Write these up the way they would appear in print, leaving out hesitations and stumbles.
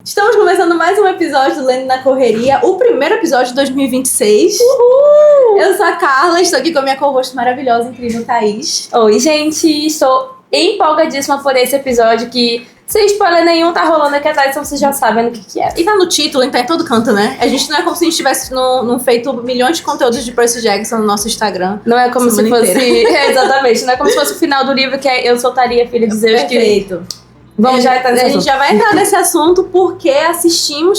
Estamos começando mais um episódio do Lendo na Correria, o primeiro episódio de 2026. Uhul! Eu sou a Carla, estou aqui com a minha co-host maravilhosa, incrível, Thaís. Oi, gente, estou empolgadíssima por esse episódio que, sem spoiler nenhum, tá rolando aqui atrás, então vocês já sabem o que é. E tá no título, tá em todo canto, né? A gente não é como se a gente tivesse não feito milhões de conteúdos de Percy Jackson no nosso Instagram. Não é como se fosse... exatamente, não é como se fosse o final do livro que é Eu Soltaria, Filha de Zeus. Perfeito. Vamos já entrar nesse assunto. A gente já vai entrar nesse assunto porque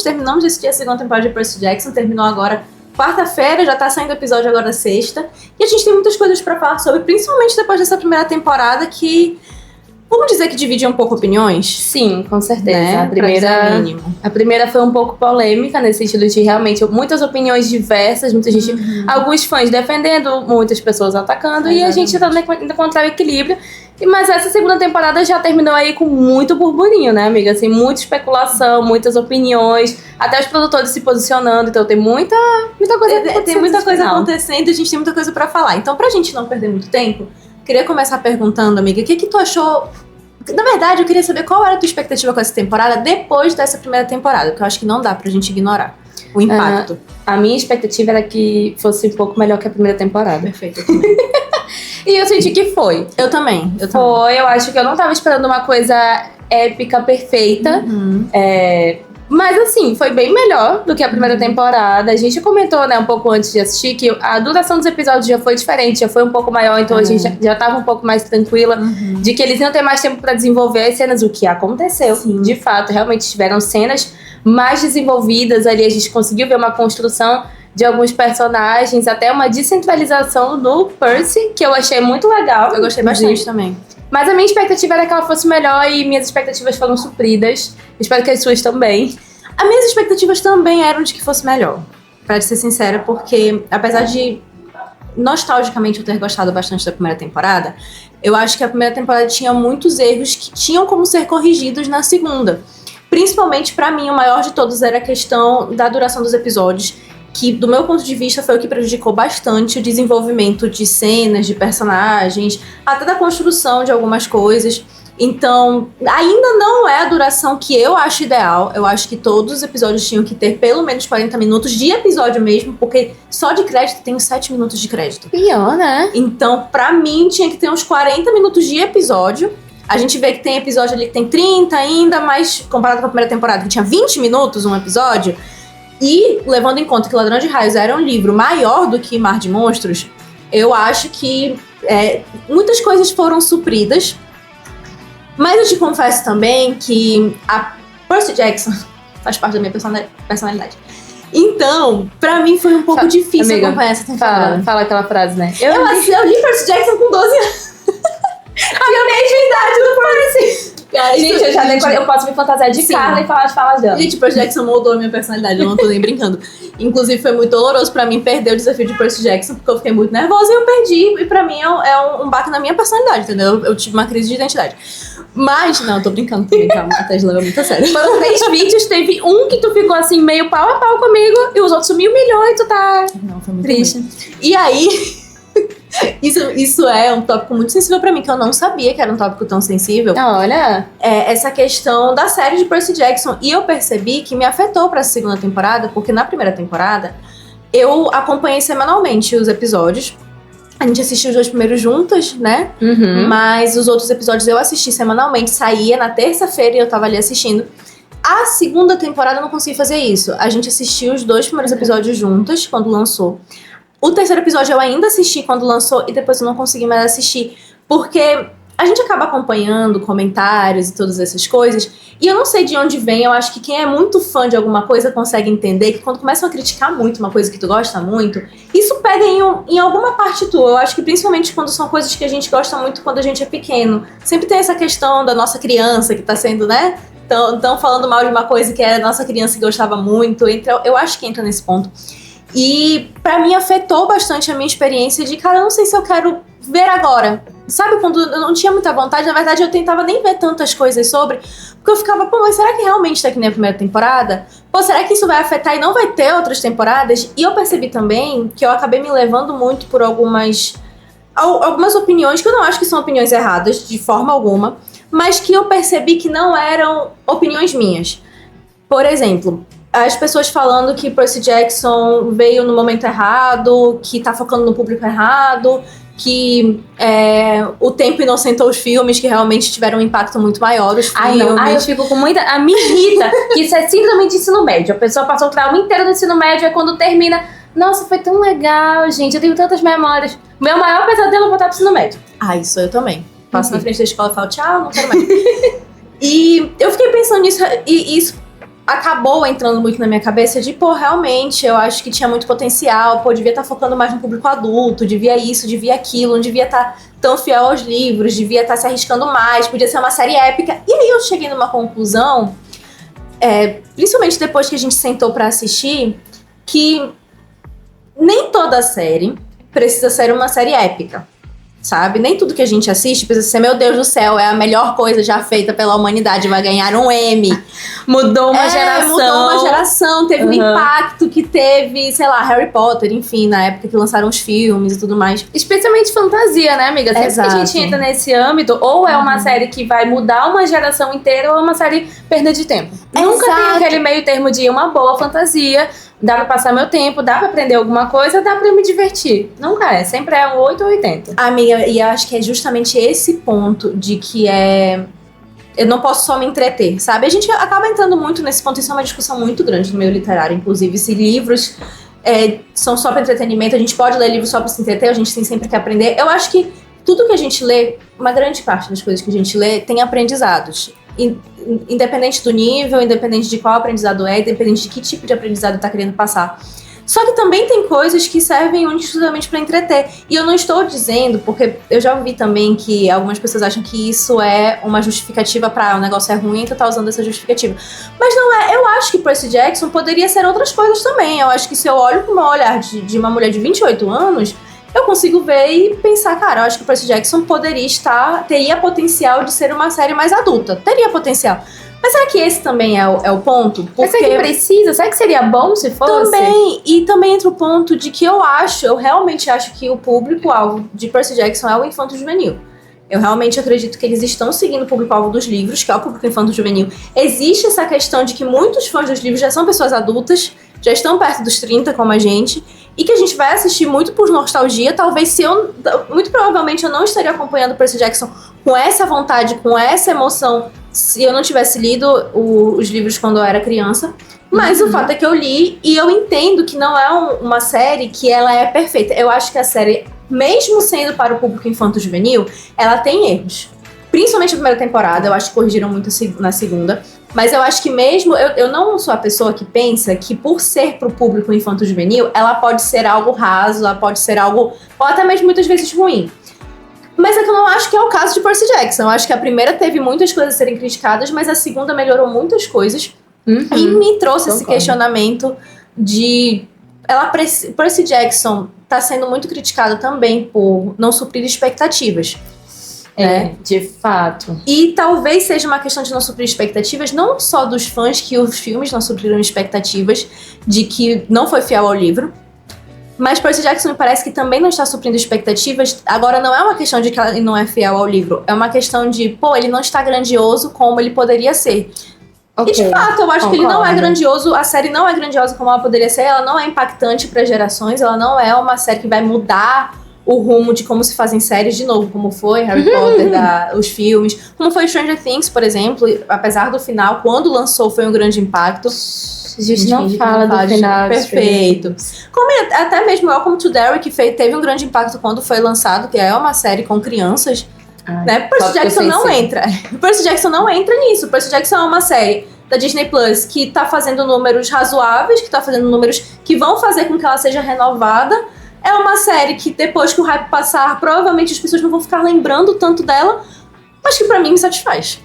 terminamos de assistir a segunda temporada de Percy Jackson, terminou agora quarta-feira, já tá saindo o episódio agora sexta. E a gente tem muitas coisas pra falar sobre, principalmente depois dessa primeira temporada que... Vamos dizer que divide um pouco opiniões? Sim, com certeza. Né? A primeira foi um pouco polêmica, nesse sentido de realmente muitas opiniões diversas, muita gente, alguns fãs defendendo, muitas pessoas atacando, e a gente tentando encontrar o equilíbrio. Mas essa segunda temporada já terminou aí com muito burburinho, né, amiga? Assim, muita especulação, muitas opiniões, até os produtores se posicionando, então tem muita coisa acontecendo. Tem muita coisa acontecendo e a gente tem muita coisa pra falar. Então, pra gente não perder muito tempo, queria começar perguntando, amiga, o que tu achou... Na verdade, eu queria saber qual era a tua expectativa com essa temporada depois dessa primeira temporada, porque eu acho que não dá pra gente ignorar o impacto. A minha expectativa era que fosse um pouco melhor que a primeira temporada. Perfeito, eu também. E eu senti que foi. Eu também. Eu acho que eu não tava esperando uma coisa épica, perfeita. Mas assim, foi bem melhor do que a primeira temporada. A gente comentou, né, um pouco antes de assistir que a duração dos episódios já foi diferente, já foi um pouco maior, então a gente já tava um pouco mais tranquila de que eles iam ter mais tempo pra desenvolver as cenas, o que aconteceu. Sim. De fato, realmente tiveram cenas mais desenvolvidas ali, a gente conseguiu ver uma construção de alguns personagens, até uma descentralização do Percy, que eu achei muito legal. Eu gostei bastante também. Mas a minha expectativa era que ela fosse melhor e minhas expectativas foram supridas. Espero que as suas também. As minhas expectativas também eram de que fosse melhor, pra ser sincera, porque apesar de nostalgicamente eu ter gostado bastante da primeira temporada, eu acho que a primeira temporada tinha muitos erros que tinham como ser corrigidos na segunda. Principalmente pra mim, o maior de todos era a questão da duração dos episódios, que do meu ponto de vista foi o que prejudicou bastante o desenvolvimento de cenas, de personagens, até da construção de algumas coisas. Então, ainda não é a duração que eu acho ideal. Eu acho que todos os episódios tinham que ter pelo menos 40 minutos de episódio mesmo, porque só de crédito tem uns 7 minutos de crédito. Pior, né? Então, pra mim, tinha que ter uns 40 minutos de episódio. A gente vê que tem episódio ali que tem 30 ainda, mas comparado com a primeira temporada, que tinha 20 minutos um episódio. E, levando em conta que Ladrão de Raios era um livro maior do que Mar de Monstros, eu acho que muitas coisas foram supridas. Mas eu te confesso também que a Percy Jackson faz parte da minha personalidade. Então, pra mim foi um pouco difícil acompanhar essa temporada. Fala aquela frase, né? Eu li Percy Jackson com 12 anos. A mesma idade do Percy. Gente, eu posso me fantasiar de Carla e falar as falas dela. Gente, Percy Jackson moldou a minha personalidade, eu não tô nem brincando. Inclusive, foi muito doloroso pra mim perder o desafio de Percy Jackson, porque eu fiquei muito nervosa e eu perdi. E pra mim é um baque na minha personalidade, entendeu? Eu tive uma crise de identidade. Mas, não, eu tô brincando também, calma, a Thaís leva muito a sério. Foram 3 vídeos, teve um que tu ficou assim, meio pau a pau comigo, e os outros me humilhou e tu tá não, foi muito triste. Ruim. E aí... Isso é um tópico muito sensível pra mim, que eu não sabia que era um tópico tão sensível. Olha! Essa questão da série de Percy Jackson. E eu percebi que me afetou pra segunda temporada, porque na primeira temporada eu acompanhei semanalmente os episódios. A gente assistiu os 2 primeiros juntas, né? Mas os outros episódios eu assisti semanalmente. Saía na terça-feira e eu tava ali assistindo. A segunda temporada eu não consegui fazer isso. A gente assistiu os 2 primeiros episódios juntas, quando lançou. O terceiro episódio eu ainda assisti quando lançou e depois eu não consegui mais assistir. Porque a gente acaba acompanhando comentários e todas essas coisas. E eu não sei de onde vem, eu acho que quem é muito fã de alguma coisa consegue entender que quando começam a criticar muito uma coisa que tu gosta muito, isso pega em alguma parte tua. Eu acho que principalmente quando são coisas que a gente gosta muito quando a gente é pequeno. Sempre tem essa questão da nossa criança que tá sendo, né? Tão falando mal de uma coisa que era a nossa criança que gostava muito. Então, eu acho que entra nesse ponto. E pra mim afetou bastante a minha experiência de, cara, eu não sei se eu quero ver agora. Sabe, quando eu não tinha muita vontade, na verdade eu tentava nem ver tantas coisas sobre, porque eu ficava, pô, mas será que realmente tá que nem a primeira temporada? Pô, será que isso vai afetar e não vai ter outras temporadas? E eu percebi também que eu acabei me levando muito por algumas opiniões, que eu não acho que são opiniões erradas, de forma alguma, mas que eu percebi que não eram opiniões minhas. Por exemplo, as pessoas falando que Percy Jackson veio no momento errado, que tá focando no público errado, que o tempo inocentou os filmes, que realmente tiveram um impacto muito maior, os filmes. Ai, não. Ai, eu fico com muita... Me irrita que isso é síndrome de ensino médio. A pessoa passou o trauma inteiro no ensino médio, e quando termina... Nossa, foi tão legal, gente. Eu tenho tantas memórias. Meu maior pesadelo é voltar pro ensino médio. Ah, isso eu também. Passo na frente da escola e falo, tchau, não quero mais. E eu fiquei pensando nisso, e isso acabou entrando muito na minha cabeça de, realmente, eu acho que tinha muito potencial, devia estar focando mais no público adulto, devia isso, devia aquilo, não devia estar tão fiel aos livros, devia estar se arriscando mais, podia ser uma série épica. E aí eu cheguei numa conclusão, principalmente depois que a gente sentou pra assistir, que nem toda série precisa ser uma série épica. Sabe? Nem tudo que a gente assiste precisa ser, meu Deus do céu, é a melhor coisa já feita pela humanidade, vai ganhar um Emmy. Mudou uma geração. Mudou uma geração, teve o impacto que teve, sei lá, Harry Potter, enfim, na época que lançaram os filmes e tudo mais. Especialmente fantasia, né, amiga? Sempre que a gente entra nesse âmbito, ou é uma série que vai mudar uma geração inteira, ou é uma série perda de tempo. Nunca tem aquele meio termo de uma boa fantasia, dá pra passar meu tempo, dá pra aprender alguma coisa, dá pra eu me divertir. Nunca é, sempre é um 8 ou 80. Amiga, e eu acho que é justamente esse ponto de que eu não posso só me entreter, sabe? A gente acaba entrando muito nesse ponto, isso é uma discussão muito grande no meio literário, inclusive, se livros são só pra entretenimento, a gente pode ler livros só pra se entreter, a gente tem sempre que aprender. Eu acho que tudo que a gente lê, uma grande parte das coisas que a gente lê, tem aprendizados. Independente do nível, independente de qual aprendizado independente de que tipo de aprendizado tá querendo passar. Só que também tem coisas que servem exclusivamente para entreter. E eu não estou dizendo, porque eu já ouvi também que algumas pessoas acham que isso é uma justificativa para o negócio é ruim, então tá usando essa justificativa. Mas não é. Eu acho que Percy Jackson poderia ser outras coisas também. Eu acho que se eu olho com o olhar de uma mulher de 28 anos, eu consigo ver e pensar, cara, eu acho que Percy Jackson teria potencial de ser uma série mais adulta. Teria potencial. Mas será que esse também é o ponto? Porque... Mas será que precisa? Será que seria bom se fosse? Também, e também entra o ponto de que eu realmente acho que o público-alvo de Percy Jackson é o infanto-juvenil. Eu realmente acredito que eles estão seguindo o público-alvo dos livros, que é o público infanto-juvenil. Existe essa questão de que muitos fãs dos livros já são pessoas adultas, já estão perto dos 30, como a gente, e que a gente vai assistir muito por nostalgia. Talvez muito provavelmente eu não estaria acompanhando Percy Jackson com essa vontade, com essa emoção, se eu não tivesse lido os livros quando eu era criança. Mas o fato é que eu li e eu entendo que não é uma série que ela é perfeita. Eu acho que a série, mesmo sendo para o público infanto-juvenil, ela tem erros. Principalmente a primeira temporada, eu acho que corrigiram muito na segunda. Mas eu acho que mesmo... Eu não sou a pessoa que pensa que por ser pro público infanto-juvenil, ela pode ser algo raso, ela pode ser algo... Ou até mesmo muitas vezes ruim. Mas é que eu não acho que é o caso de Percy Jackson. Eu acho que a primeira teve muitas coisas a serem criticadas, mas a segunda melhorou muitas coisas. E me trouxe esse questionamento de... Percy Jackson tá sendo muito criticada também por não suprir expectativas. De fato. E talvez seja uma questão de não suprir expectativas, não só dos fãs, que os filmes não supriram expectativas, de que não foi fiel ao livro, mas Percy Jackson me parece que também não está suprindo expectativas. Agora, não é uma questão de que ele não é fiel ao livro, é uma questão de, ele não está grandioso como ele poderia ser. Okay. E de fato, eu acho que ele não é grandioso, a série não é grandiosa como ela poderia ser, ela não é impactante para gerações, ela não é uma série que vai mudar o rumo de como se fazem séries de novo, como foi Harry Potter, os filmes, como foi Stranger Things, por exemplo, apesar do final, quando lançou, foi um grande impacto. A gente não fala do final. Perfeito. Como até mesmo Welcome to Derry, que teve um grande impacto quando foi lançado, que é uma série com crianças, né? Percy Jackson não entra. Percy Jackson não entra nisso. Percy Jackson é uma série da Disney Plus que tá fazendo números razoáveis, que tá fazendo números que vão fazer com que ela seja renovada. É uma série que depois que o hype passar, provavelmente as pessoas não vão ficar lembrando tanto dela, mas que pra mim me satisfaz.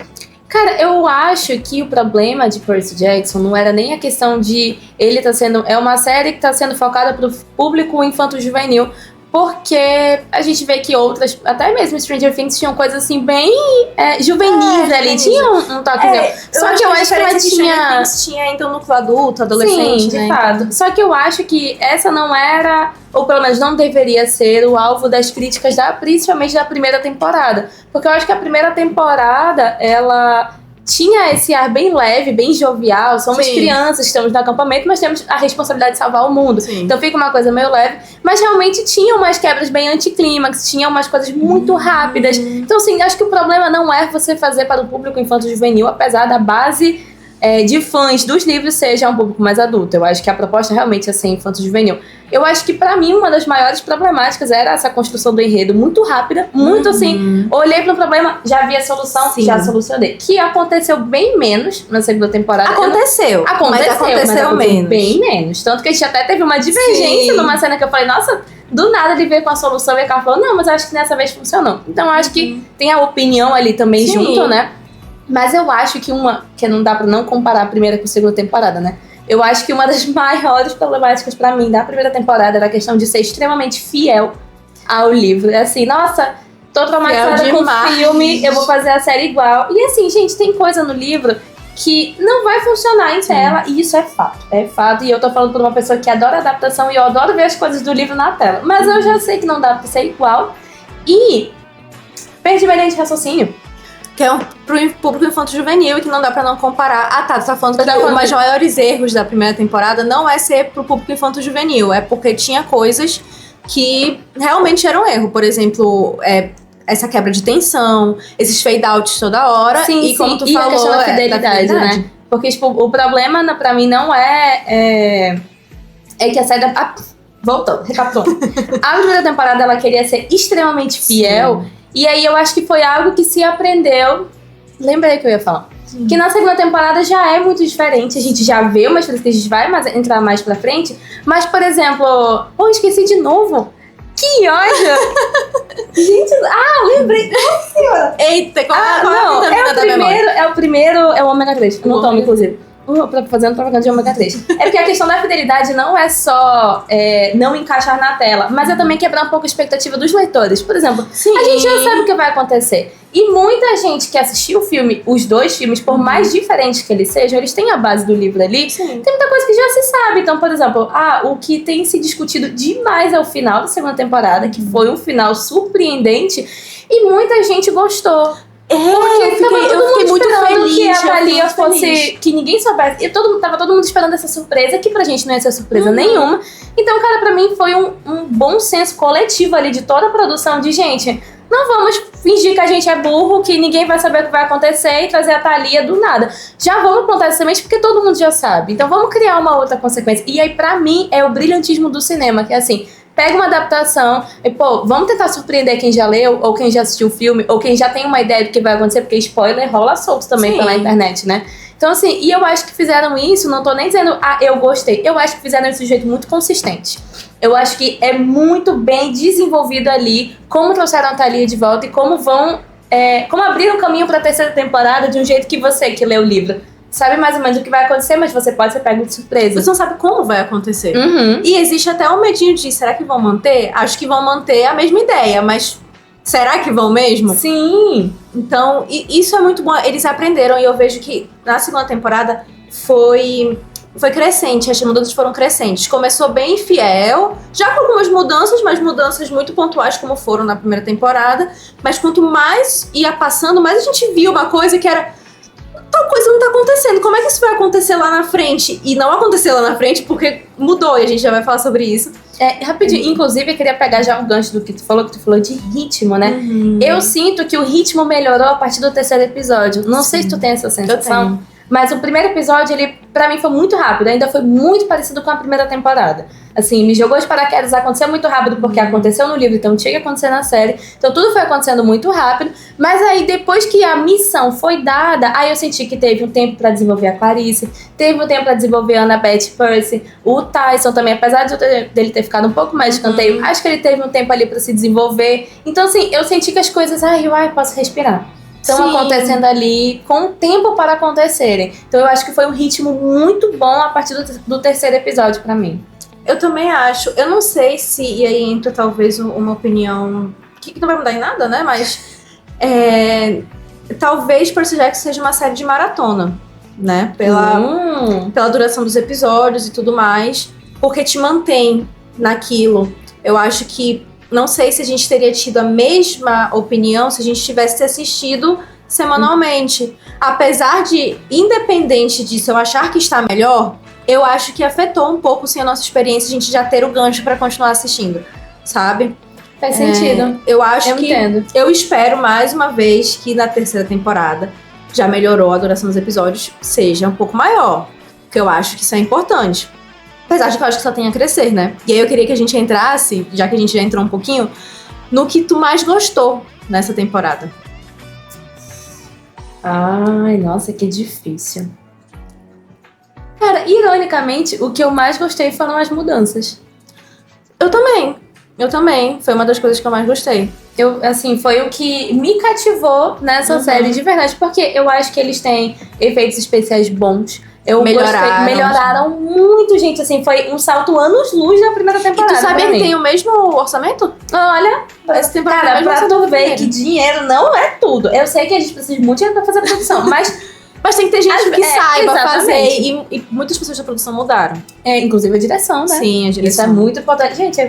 Cara, eu acho que o problema de Percy Jackson não era nem a questão de ele tá sendo... É uma série que tá sendo focada pro público infanto-juvenil, porque a gente vê que outras, até mesmo Stranger Things, tinham coisas assim bem juvenis ali, tinha um toquezinho. Só que eu acho que ela tinha ainda um núcleo adulto, adolescente, sim, de fato. Só que eu acho que essa não era, ou pelo menos não deveria ser, o alvo das críticas, principalmente da primeira temporada. Porque eu acho que a primeira temporada, ela tinha esse ar bem leve, bem jovial. Somos Sim. crianças, estamos no acampamento, mas temos a responsabilidade de salvar o mundo. Sim. Então fica uma coisa meio leve. Mas realmente tinha umas quebras bem anticlímax, tinha umas coisas muito rápidas. Então, assim, acho que o problema não é você fazer para o público infanto-juvenil, apesar da base de fãs dos livros seja um público mais adulto. Eu acho que a proposta realmente é ser infanto-juvenil. Eu acho que, pra mim, uma das maiores problemáticas era essa construção do enredo muito rápida, muito assim. Olhei pro problema, já vi a solução, Sim. já solucionei. Que aconteceu bem menos na segunda temporada. Aconteceu, mas aconteceu menos. Bem menos. Tanto que a gente até teve uma divergência Sim. numa cena que eu falei, nossa, do nada ele veio com a solução e a cara falou, não, mas eu acho que nessa vez funcionou. Então eu acho que tem a opinião ali também Sim. junto, né? Mas eu acho que que não dá pra não comparar a primeira com a segunda temporada, né? Eu acho que uma das maiores problemáticas pra mim da primeira temporada era a questão de ser extremamente fiel ao livro. É assim, nossa, tô traumatizada com o filme, eu vou fazer a série igual. E assim, gente, tem coisa no livro que não vai funcionar em tela, e isso é fato. É fato, e eu tô falando por uma pessoa que adora adaptação e eu adoro ver as coisas do livro na tela. Mas eu já sei que não dá pra ser igual. E perdi minha linha de raciocínio. Que é pro público infanto-juvenil e que não dá pra não comparar. Ah, tá, tu tá falando que um dos maiores erros da primeira temporada não é ser pro público infanto-juvenil, é porque tinha coisas que realmente eram erro. Por exemplo, essa quebra de tensão, esses fade-outs toda hora. Sim, e como tu e falou, a questão da fidelidade, né? Porque, tipo, o problema pra mim não é que a série... voltando, recapitulando. A primeira temporada, ela queria ser extremamente fiel. Sim. E aí eu acho que foi algo que se aprendeu. Lembrei que eu ia falar. Que na segunda temporada já é muito diferente. A gente já vê umas coisas que a gente vai entrar mais pra frente. Mas, por exemplo... esqueci de novo. Que ódio! Gente, lembrei. Nossa senhora! Eita, qual não, é o ômega 3. Eu não tomo, inclusive. Fazendo propaganda de ômega 3. É porque a questão da fidelidade não é só não encaixar na tela, mas é também quebrar um pouco a expectativa dos leitores. Por exemplo, Sim. A gente já sabe o que vai acontecer. E muita gente que assistiu o filme, os dois filmes, por mais diferentes que eles sejam, eles têm a base do livro ali. Sim. Tem muita coisa que já se sabe. Então, por exemplo, o que tem se discutido demais é o final da segunda temporada, que foi um final surpreendente, e muita gente gostou. Eu fiquei muito feliz que a Thalia fosse... Que ninguém soubesse. Tava todo mundo esperando essa surpresa, que pra gente não ia ser surpresa nenhuma. Então, cara, pra mim foi um bom senso coletivo ali de toda a produção de, gente, não vamos fingir que a gente é burro, que ninguém vai saber o que vai acontecer e trazer a Thalia do nada. Já vamos plantar essa semente porque todo mundo já sabe. Então vamos criar uma outra consequência. E aí, pra mim, é o brilhantismo do cinema, que é assim... Pega uma adaptação e, vamos tentar surpreender quem já leu, ou quem já assistiu o filme, ou quem já tem uma ideia do que vai acontecer, porque spoiler rola solto também pela internet, né? Então, assim, e eu acho que fizeram isso, não tô nem dizendo, eu gostei. Eu acho que fizeram isso de um jeito muito consistente. Eu acho que é muito bem desenvolvido ali, como trouxeram a Thalia de volta e como como abriram o caminho pra terceira temporada de um jeito que você, que lê o livro, sabe mais ou menos o que vai acontecer, mas você pode ser pego de surpresa. Você não sabe como vai acontecer. E existe até um medinho de, será que vão manter? Acho que vão manter a mesma ideia, mas será que vão mesmo? Sim. Então, isso é muito bom. Eles aprenderam e eu vejo que na segunda temporada foi crescente, as mudanças foram crescentes. Começou bem fiel, já com algumas mudanças, mas mudanças muito pontuais como foram na primeira temporada. Mas quanto mais ia passando, mais a gente viu uma coisa que era... Tal coisa não tá acontecendo. Como é que isso vai acontecer lá na frente? E não aconteceu lá na frente porque mudou, e a gente já vai falar sobre isso. Rapidinho, inclusive eu queria pegar já um gancho do que tu falou de ritmo, né? Eu sinto que o ritmo melhorou a partir do terceiro episódio. Não sei se tu tem essa sensação, mas o primeiro episódio, ele pra mim foi muito rápido, ainda foi muito parecido com a primeira temporada. Assim, me jogou de paraquedas, aconteceu muito rápido porque aconteceu no livro, então tinha que acontecer na série. Então tudo foi acontecendo muito rápido, mas aí depois que a missão foi dada, aí eu senti que teve um tempo pra desenvolver a Clarice, teve um tempo pra desenvolver a Annabeth Percy, o Tyson também, apesar dele ter ficado um pouco mais de canteio, acho que ele teve um tempo ali pra se desenvolver. Então assim, eu senti que as coisas, posso respirar. Estão acontecendo ali com tempo para acontecerem. Então eu acho que foi um ritmo muito bom a partir do terceiro episódio pra mim. Eu também acho. Eu não sei se... E aí entra talvez uma opinião... Que não vai mudar em nada, né? Mas... talvez Percy Jackson seja uma série de maratona. Né? Pela duração dos episódios e tudo mais. Porque te mantém naquilo. Eu acho que... Não sei se a gente teria tido a mesma opinião se a gente tivesse assistido semanalmente. Apesar de, independente disso, eu achar que está melhor, eu acho que afetou um pouco, sim, a nossa experiência, a gente já ter o gancho pra continuar assistindo, sabe? Faz sentido. Eu acho Eu que... entendo. Eu espero, mais uma vez, que na terceira temporada já melhorou a duração dos episódios, seja um pouco maior. Porque eu acho que isso é importante. Apesar de que eu acho que só tem a crescer, né? E aí eu queria que a gente entrasse, já que a gente já entrou um pouquinho, no que tu mais gostou nessa temporada. Ai, nossa, que difícil. Cara, ironicamente, o que eu mais gostei foram as mudanças. Eu também. Foi uma das coisas que eu mais gostei. Assim, foi o que me cativou nessa série de verdade, porque eu acho que eles têm efeitos especiais bons. Melhoraram muito, gente. Assim, foi um salto anos-luz na primeira temporada. E tu sabia que tem o mesmo orçamento? Olha, essa temporada cara, pra tu ver que dinheiro não é tudo. Eu sei que a gente precisa de muito dinheiro pra fazer a produção, mas tem que ter gente que saiba exatamente. fazer. E muitas pessoas da produção mudaram. Inclusive a direção, né? Sim, a direção. Isso é muito importante. Gente,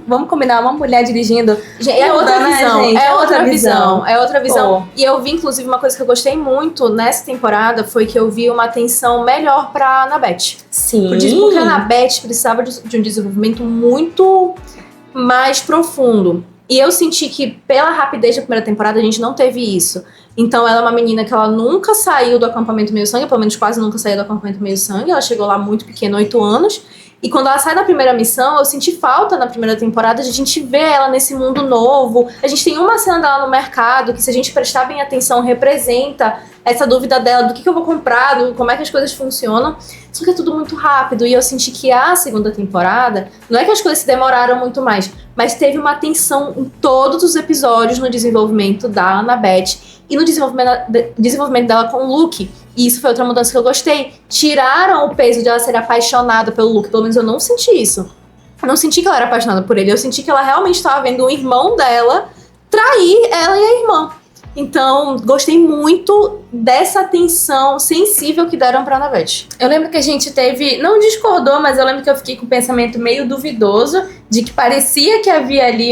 vamos combinar uma mulher dirigindo. É outra visão. Gente? É outra visão. É outra visão. Pô. E eu vi, inclusive, uma coisa que eu gostei muito nessa temporada foi que eu vi uma atenção melhor pra Annabeth. Sim. Porque a Annabeth precisava de um desenvolvimento muito mais profundo. E eu senti que, pela rapidez da primeira temporada, a gente não teve isso. Então, ela é uma menina que ela nunca saiu do acampamento meio-sangue, pelo menos quase nunca saiu do acampamento meio-sangue. Ela chegou lá muito pequena, 8 anos. E quando ela sai da primeira missão, eu senti falta na primeira temporada de a gente ver ela nesse mundo novo. A gente tem uma cena dela no mercado que, se a gente prestar bem atenção, representa essa dúvida dela do que eu vou comprar, como é que as coisas funcionam. Só que é tudo muito rápido. E eu senti que a segunda temporada, não é que as coisas se demoraram muito mais, mas teve uma atenção em todos os episódios no desenvolvimento da Annabeth e no desenvolvimento dela com o Luke. E isso foi outra mudança que eu gostei. Tiraram o peso de ela ser apaixonada pelo Luke. Pelo menos eu não senti isso. Eu não senti que ela era apaixonada por ele. Eu senti que ela realmente estava vendo o irmão dela trair ela e a irmã. Então, gostei muito dessa atenção sensível que deram pra Annabeth. Eu lembro que a gente não discordou, mas eu lembro que eu fiquei com um pensamento meio duvidoso, de que parecia que havia ali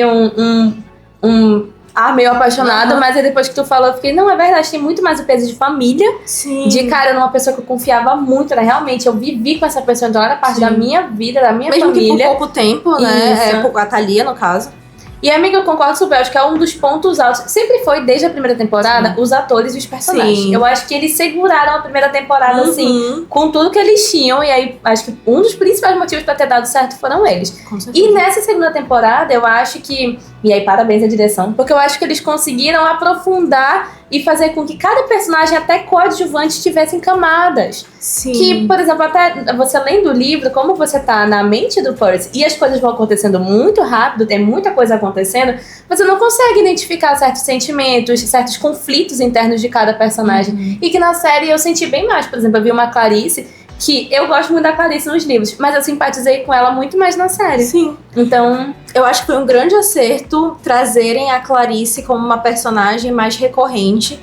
meio apaixonado, mas aí depois que tu falou, eu fiquei, não, é verdade, tem muito mais o peso de família. Sim. De cara, numa pessoa que eu confiava muito, era realmente, eu vivi com essa pessoa, então era parte da minha vida, da minha Mesmo família. Mesmo que por pouco tempo, né? A Thalia, no caso. E, amiga, eu concordo super, acho que é um dos pontos altos. Sempre foi, desde a primeira temporada, os atores e os personagens. Sim. Eu acho que eles seguraram a primeira temporada, assim, com tudo que eles tinham. E aí, acho que um dos principais motivos pra ter dado certo foram eles. Com certeza. E nessa segunda temporada, eu acho que... E aí, parabéns à direção. Porque eu acho que eles conseguiram aprofundar e fazer com que cada personagem, até coadjuvante, tivessem camadas. Sim. Que, por exemplo, até você lendo o livro, como você tá na mente do Percy e as coisas vão acontecendo muito rápido, tem muita coisa acontecendo, você não consegue identificar certos sentimentos, certos conflitos internos de cada personagem. E que na série eu senti bem mais. Por exemplo, eu vi uma Clarice, que eu gosto muito da Clarice nos livros, mas eu simpatizei com ela muito mais na série. Sim. Então, eu acho que foi um grande acerto trazerem a Clarice como uma personagem mais recorrente.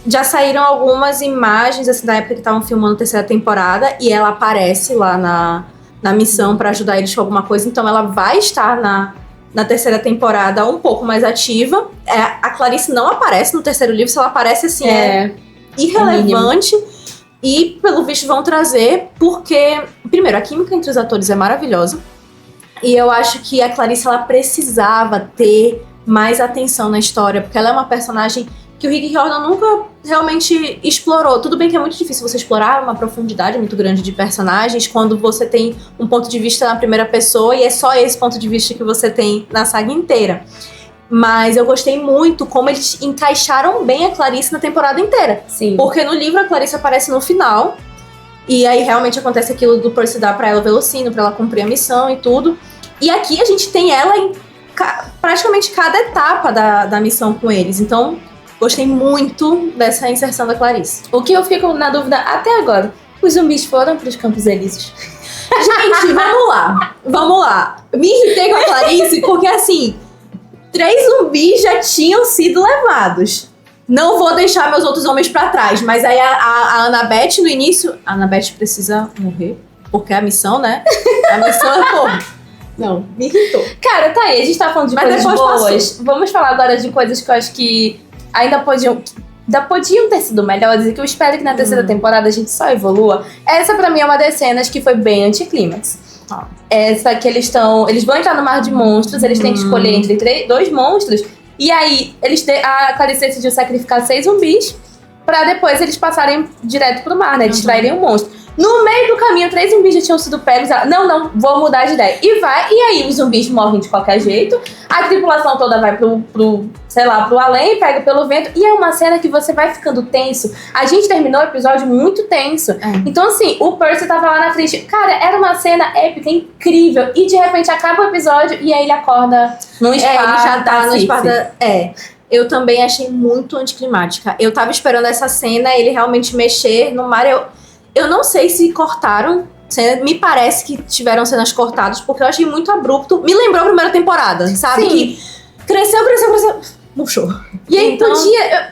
Já saíram algumas imagens, assim, da época que estavam filmando a terceira temporada, e ela aparece lá na missão pra ajudar eles com alguma coisa, então ela vai estar na terceira temporada um pouco mais ativa. A Clarice não aparece no terceiro livro, se ela aparece, assim, é irrelevante. E, pelo visto, vão trazer porque, primeiro, a química entre os atores é maravilhosa. E eu acho que a Clarice, ela precisava ter mais atenção na história, porque ela é uma personagem que o Rick Riordan nunca realmente explorou. Tudo bem que é muito difícil você explorar uma profundidade muito grande de personagens quando você tem um ponto de vista na primeira pessoa e é só esse ponto de vista que você tem na saga inteira. Mas eu gostei muito como eles encaixaram bem a Clarice na temporada inteira. sim. Porque no livro a Clarice aparece no final. E aí realmente acontece aquilo do Percy dar pra ela o velocino, pra ela cumprir a missão e tudo. E aqui a gente tem ela em praticamente cada etapa da missão com eles. Então, gostei muito dessa inserção da Clarice. O que eu fico na dúvida até agora, os zumbis foram pros Campos Elíseos? Gente, vamos lá. Me irritei com a Clarice porque, assim, 3 zumbis já tinham sido levados. Não vou deixar meus outros homens pra trás. Mas aí a Annabeth, no início... A Annabeth precisa morrer. Porque é a missão, né? A missão é porra. Não, me irritou. Cara, tá aí, a gente tá falando de Mas coisas depois boas. Vamos falar agora de coisas que eu acho que ainda podiam podiam ter sido melhores e que eu espero que na terceira temporada a gente só evolua. Essa pra mim é uma das cenas que foi bem anticlímax. Essa que eles vão entrar no mar de monstros, eles têm que escolher entre 2 monstros, e aí a Clarice decidiu sacrificar 6 zumbis pra depois eles passarem direto pro mar, né? Distraírem o monstro. No meio do caminho, 3 zumbis já tinham sido pegos. Não, vou mudar de ideia. E aí os zumbis morrem de qualquer jeito. A tripulação toda vai pro além, pega pelo vento. E é uma cena que você vai ficando tenso. A gente terminou o episódio muito tenso. Então, assim, o Percy tava lá na frente. Cara, era uma cena épica, incrível. E de repente acaba o episódio e aí ele acorda no espaço. Ele já tá no espaço. Eu também achei muito anticlimática. Eu tava esperando essa cena, ele realmente mexer no mar. Eu não sei se cortaram. Me parece que tiveram cenas cortadas, porque eu achei muito abrupto. Me lembrou a primeira temporada, sabe? Sim. Que cresceu. Murchou. E aí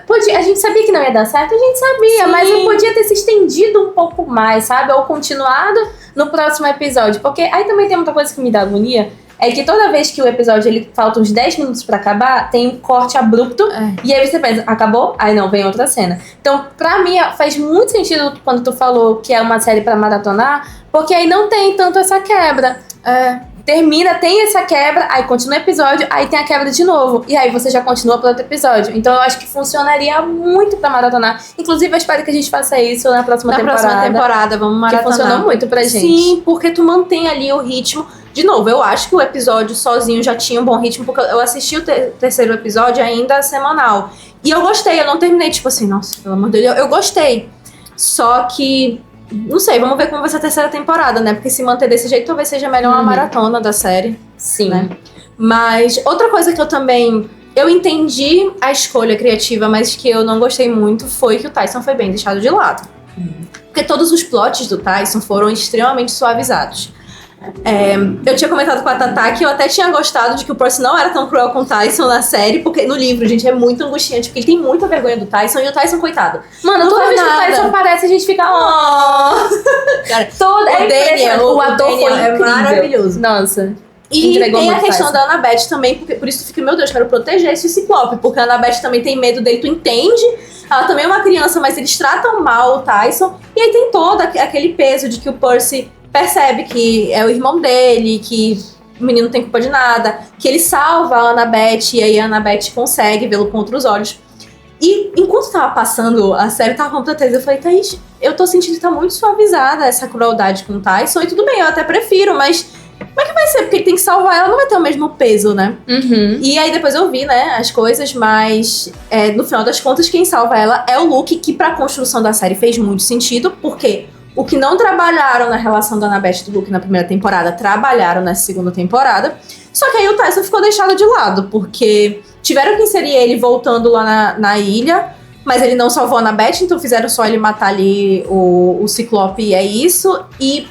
podia. A gente sabia que não ia dar certo, a gente sabia, Sim. mas não podia ter se estendido um pouco mais, sabe? Ou continuado no próximo episódio. Porque aí também tem outra coisa que me dá agonia. É que toda vez que o episódio ele falta uns 10 minutos pra acabar, tem um corte abrupto. E aí você pensa, acabou? Aí não, vem outra cena. Então, pra mim, faz muito sentido quando tu falou que é uma série pra maratonar, porque aí não tem tanto essa quebra. Termina, tem essa quebra, aí continua o episódio, aí tem a quebra de novo. E aí você já continua pro outro episódio. Então eu acho que funcionaria muito pra maratonar. Inclusive, eu espero que a gente faça isso na próxima temporada. Na próxima temporada, vamos maratonar. Que funcionou muito pra gente. Sim, porque tu mantém ali o ritmo. De novo, eu acho que o episódio sozinho já tinha um bom ritmo, porque eu assisti o terceiro episódio ainda semanal. E eu gostei, eu não terminei, tipo assim, nossa, pelo amor de Deus, eu gostei. Só que, não sei, vamos ver como vai ser a terceira temporada, né? Porque se manter desse jeito, talvez seja melhor uma maratona da série. Sim. Né? Mas outra coisa que eu entendi a escolha criativa, mas que eu não gostei muito, foi que o Tyson foi bem deixado de lado. Porque todos os plots do Tyson foram extremamente suavizados. Eu tinha comentado com a Tatá que eu até tinha gostado de que o Percy não era tão cruel com o Tyson na série, porque no livro, gente, é muito angustiante, porque ele tem muita vergonha do Tyson, e o Tyson, coitado, mano, toda vez que o Tyson aparece, a gente fica... Cara, o ator foi incrível. É maravilhoso. Nossa. E tem a questão da Annabeth também, porque por isso tu fica, meu Deus, quero proteger esse Ciclope, porque a Annabeth também tem medo dele, tu entende? Ela também é uma criança, mas eles tratam mal o Tyson, e aí tem todo aquele peso de que o Percy percebe que é o irmão dele, que o menino não tem culpa de nada, que ele salva a Annabeth, e aí a Annabeth consegue vê-lo com outros olhos. E enquanto tava passando a série, tava com tanta eu falei, Thaís, eu tô sentindo que tá muito suavizada essa crueldade com o Tyson, e tudo bem, eu até prefiro, mas como é que vai ser? Porque ele tem que salvar ela, não vai ter o mesmo peso, né? E aí depois eu vi, né, as coisas, mas no final das contas, quem salva ela é o Luke, que pra construção da série fez muito sentido, porque o que não trabalharam na relação da Annabeth e do Luke na primeira temporada, trabalharam na segunda temporada. Só que aí o Tyson ficou deixado de lado, porque tiveram que inserir ele voltando lá na ilha, mas ele não salvou a Annabeth, então fizeram só ele matar ali o Ciclope, e é isso. E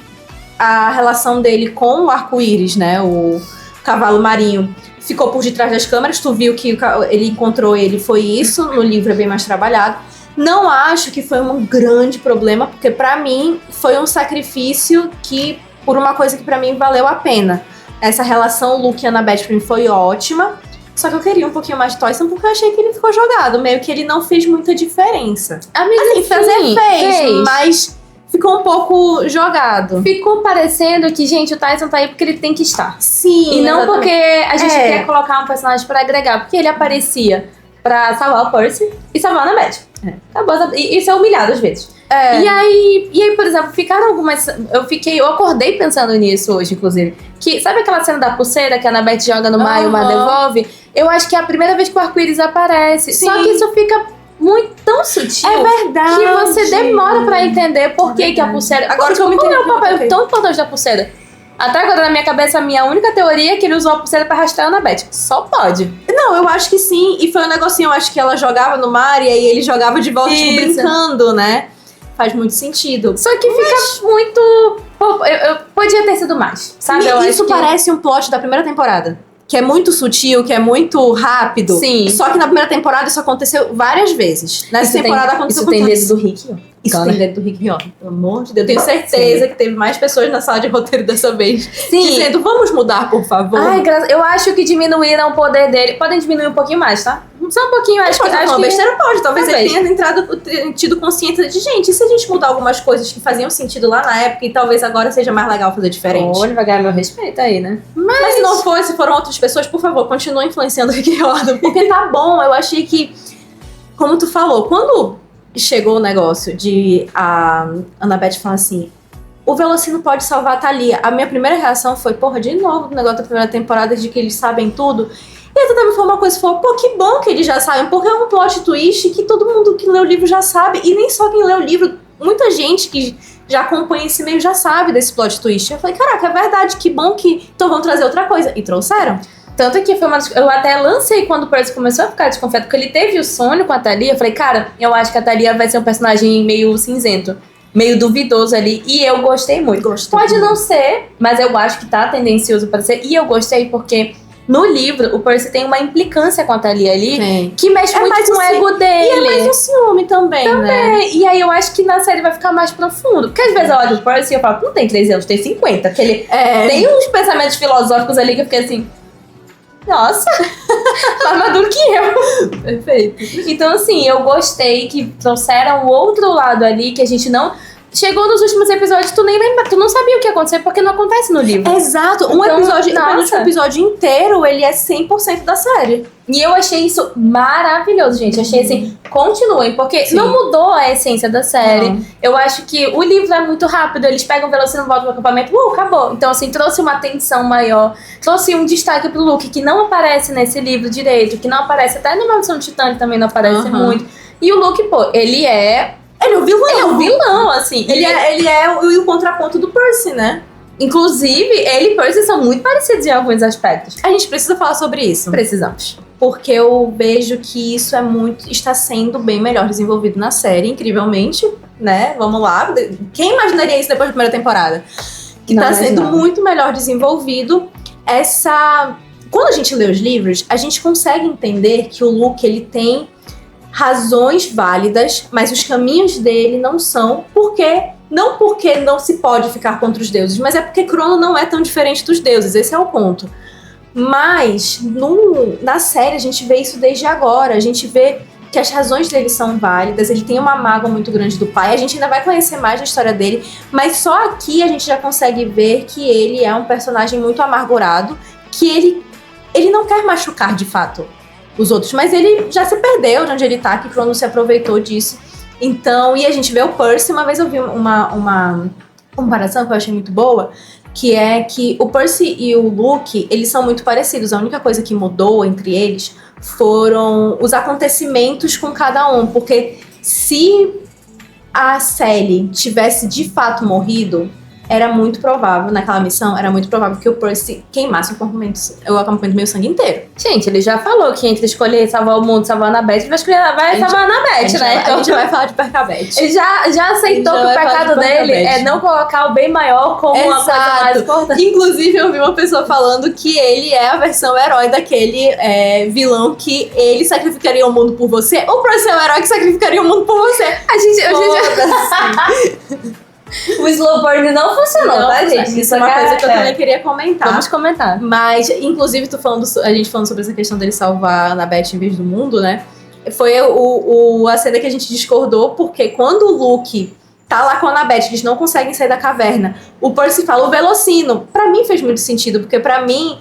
a relação dele com o arco-íris, né, o cavalo marinho, ficou por detrás das câmeras. Tu viu que ele encontrou ele, foi isso. No livro é bem mais trabalhado. Não acho que foi um grande problema, porque pra mim foi um sacrifício que, por uma coisa que pra mim valeu a pena. Essa relação Luke e Annabeth pra mim foi ótima, só que eu queria um pouquinho mais de Tyson, porque eu achei que ele ficou jogado, meio que ele não fez muita diferença. Assim, fazer fez, mas ficou um pouco jogado. Ficou parecendo que, gente, o Tyson tá aí porque ele tem que estar. Sim, e não exatamente. porque a gente quer colocar um personagem pra agregar, porque ele aparecia pra salvar o Percy e salvar a Annabeth. Acabou, e isso é humilhado às vezes. E aí, por exemplo, ficaram algumas... Eu acordei pensando nisso hoje, inclusive. Que, sabe aquela cena da pulseira que a Annabeth joga no mar e o mar devolve? Eu acho que é a primeira vez que o arco-íris aparece. Sim. Só que isso fica tão sutil. É verdade. Que você demora pra entender por que a pulseira... Agora que eu me qual é o papel entendi. tão importante da pulseira? Até agora, na minha cabeça, a minha única teoria é que ele usou a pulseira pra arrastar a Annabeth. Só pode. Não, eu acho que sim. E foi um negocinho, eu acho que ela jogava no mar e aí ele jogava de volta, tipo, brincando, né? Faz muito sentido. Só que fica muito... Pô, eu podia ter sido mais, sabe? Isso parece um plot da primeira temporada. Que é muito sutil, que é muito rápido. Sim. Só que na primeira temporada isso aconteceu várias vezes. Nessa temporada aconteceu isso tem dedo do Rick, ó. Isso tem dedo do Rick Riordan, pelo amor de Deus. Eu tenho certeza que teve mais pessoas na sala de roteiro dessa vez. Sim. Dizendo, vamos mudar, por favor. Ai, eu acho que diminuíram o poder dele. Podem diminuir um pouquinho mais, tá? Só um pouquinho, acho que... Acho que besteira pode. Talvez ele Talvez. tenha tido consciência de, gente, e se a gente mudar algumas coisas que faziam sentido lá na época e talvez agora seja mais legal fazer diferente? Ele vai ganhar meu respeito aí, né? Mas se não for, se foram outras pessoas, por favor, continue influenciando o Rick Riordan, porque tá bom. Eu achei que, como tu falou, quando chegou o negócio de a Annabeth falar assim, o Velocino pode salvar a Thalia, a minha primeira reação foi, porra, de novo o negócio da primeira temporada de que eles sabem tudo. E a Tata me falou uma coisa e falou, pô, que bom que eles já sabem, porque é um plot twist que todo mundo que lê o livro já sabe, e nem só quem lê o livro, muita gente que já acompanha esse meio já sabe desse plot twist. Eu falei, caraca, é verdade, que bom que... Então vamos trazer outra coisa. E trouxeram. Tanto que foi uma... Eu até lancei quando o Percy começou a ficar desconfiado, porque ele teve o sonho com a Thalia. Eu falei, cara, eu acho que a Thalia vai ser um personagem meio cinzento, meio duvidoso ali. E eu gostei muito. Pode não ser, mas eu acho que tá tendencioso pra ser. E eu gostei porque... No livro, o Percy tem uma implicância com a Thalia ali, que mexe muito com o ego dele. E é mais um ciúme também, né? E aí eu acho que na série vai ficar mais profundo. Porque às vezes eu olho o Percy e eu falo, não tem 13 anos, tem 50. Que ele tem uns pensamentos filosóficos ali que eu fiquei assim... Nossa, mais maduro que eu. Perfeito. Então, assim, eu gostei que trouxeram o outro lado ali, que a gente não... Chegou nos últimos episódios, tu nem lembra, tu não sabia o que ia acontecer, porque não acontece no livro. Exato. Então, O penúltimo episódio inteiro, ele é 100% da série. E eu achei isso maravilhoso, gente. Achei assim, continuem, porque não mudou a essência da série. Eu acho que o livro é muito rápido, eles pegam o Velocino, voltam pro acampamento, acabou. Então, assim, trouxe uma tensão maior, trouxe um destaque pro Luke, que não aparece nesse livro direito, que não aparece, até na Maldição do Titã também não aparece muito. E o Luke, pô, ele é o vilão. Ele é o vilão, assim. Ele é o contraponto do Percy, né? Inclusive, ele e Percy são muito parecidos em alguns aspectos. A gente precisa falar sobre isso. Precisamos. Porque eu vejo que isso está sendo bem melhor desenvolvido na série, incrivelmente, né? Vamos lá. Quem imaginaria isso depois da primeira temporada? Que tá sendo muito melhor desenvolvido. Quando a gente lê os livros, a gente consegue entender que o Luke, ele tem razões válidas, mas os caminhos dele não são não porque não se pode ficar contra os deuses, mas é porque Crono não é tão diferente dos deuses, esse é o ponto. Mas na série a gente vê isso desde agora, a gente vê que as razões dele são válidas, ele tem uma mágoa muito grande do pai, a gente ainda vai conhecer mais da história dele, mas só aqui a gente já consegue ver que ele é um personagem muito amargurado, que ele não quer machucar de fato os outros, mas ele já se perdeu de onde ele tá, que Crono se aproveitou disso. Então, e a gente vê o Percy, uma vez eu vi uma comparação que eu achei muito boa, que é que o Percy e o Luke, eles são muito parecidos, a única coisa que mudou entre eles foram os acontecimentos com cada um, porque se a Sally tivesse de fato morrido, era muito provável, naquela missão, era muito provável que o Percy queimasse o acampamento meio sangue inteiro. Gente, ele já falou que entre escolher salvar o mundo e salvar a Annabeth, ele vai salvar a Annabeth, né? Então, a gente vai falar de Percabeth. Ele já aceitou que o pecado dele é não colocar o bem maior como uma coisa mais importante. Inclusive, eu vi uma pessoa falando que ele é a versão herói daquele vilão que ele sacrificaria o mundo por você. O Percy é o herói que sacrificaria o mundo por você. A gente o slow burn não funcionou, tá, gente? Isso é uma coisa que eu também queria comentar. Vamos comentar. Mas, inclusive, a gente falando sobre essa questão dele salvar a Annabeth em vez do mundo, né? Foi a cena que a gente discordou, porque quando o Luke tá lá com a Annabeth, eles não conseguem sair da caverna, o Percy fala o Velocino. Pra mim fez muito sentido, porque pra mim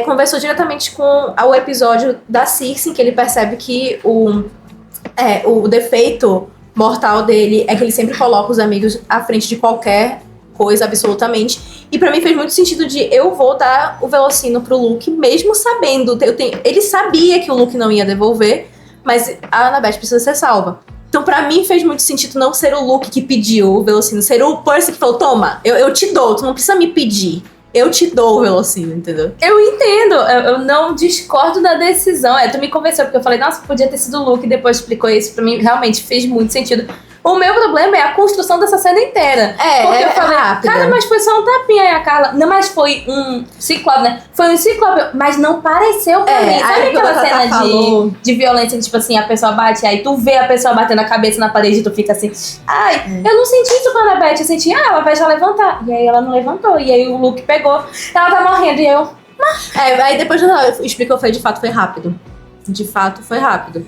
conversou diretamente com o episódio da Circe, em que ele percebe que o defeito mortal dele é que ele sempre coloca os amigos à frente de qualquer coisa, absolutamente. E pra mim fez muito sentido eu vou dar o Velocino pro Luke, mesmo sabendo. Ele sabia que o Luke não ia devolver, mas a Annabeth precisa ser salva. Então pra mim fez muito sentido não ser o Luke que pediu o Velocino, ser o Percy que falou, toma, eu te dou, tu não precisa me pedir. Eu te dou o Velocino, entendeu? Eu entendo, eu não discordo da decisão. Tu me convenceu, porque eu falei, nossa, podia ter sido o Luke, e depois explicou isso. Pra mim, realmente fez muito sentido. O meu problema é a construção dessa cena inteira. Porque eu falei, rápida. Cara, mas foi só um tapinha aí, a Carla. Não, mas foi um ciclope, né? Foi um ciclope, mas não pareceu pra mim. Sabe aquela cena de violência, tipo assim, a pessoa bate, aí tu vê a pessoa batendo a cabeça na parede e tu fica assim, eu não senti isso com a Annabeth, eu senti, ela vai já levantar. E aí ela não levantou, e aí o Luke pegou, ela tá morrendo, e eu... Aí depois ela explicou, de fato foi rápido. de fato foi rápido.